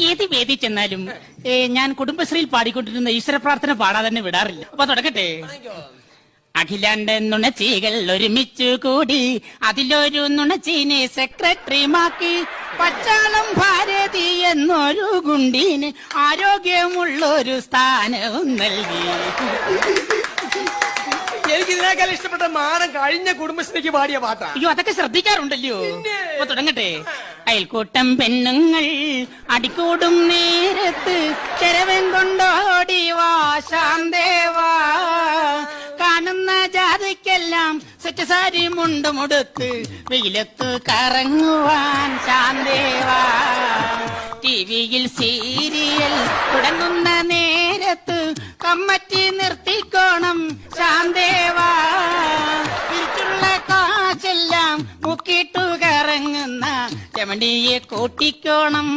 ഏത് വേദി ചെന്നാലും ഞാൻ കുടുംബശ്രീയിൽ പാടിക്കൊണ്ടിരുന്ന ഈശ്വര പ്രാർത്ഥന പാടാതെ തന്നെ വിടാറില്ല. അപ്പൊ തുടങ്ങട്ടെ. അഖിലാണ്ട് നുണച്ചികൾ ഒരുമിച്ചു കൂടി അതിലൊരു നുണച്ചീനെ സെക്രട്ടറിമാക്കി. പച്ചാളം ഭാരതി എന്നൊരു ഗുണ്ടീന് ആരോഗ്യമുള്ളൊരു സ്ഥാനവും നൽകി. എനിക്ക് ഇതിനേക്കാൾ ഇഷ്ടപ്പെട്ട മാനം കഴിഞ്ഞ കുടുംബശ്രീക്ക് പാടിയ പാട്ടാ. അയ്യോ, അതൊക്കെ ശ്രദ്ധിക്കാറുണ്ടല്ലോ. അപ്പൊ തുടങ്ങട്ടെ. അയൽക്കൂട്ടം പെണ്ണുങ്ങൾ അടിക്കൂടും നേരത്ത് ചെരവൻ കൊണ്ടോടി വാ ശാന്തേവാ. കാണുന്ന ജാതിക്കെല്ലാം സെറ്റ് സാരി മുണ്ടുമുടുത്ത് വെയിലത്ത് കറങ്ങുവാൻ ശാന്തേവാ. ടിവിയിൽ സീരിയൽ തുടങ്ങുന്ന നേരത്ത് കമ്മറ്റി നിർത്തിക്കോണം ശാന്തേവാ. തിരിച്ചുള്ള കാശെല്ലാം മുക്കിട്ടു കറങ്ങുന്ന ചമണ്ടിയെ കൂട്ടിക്കോണം.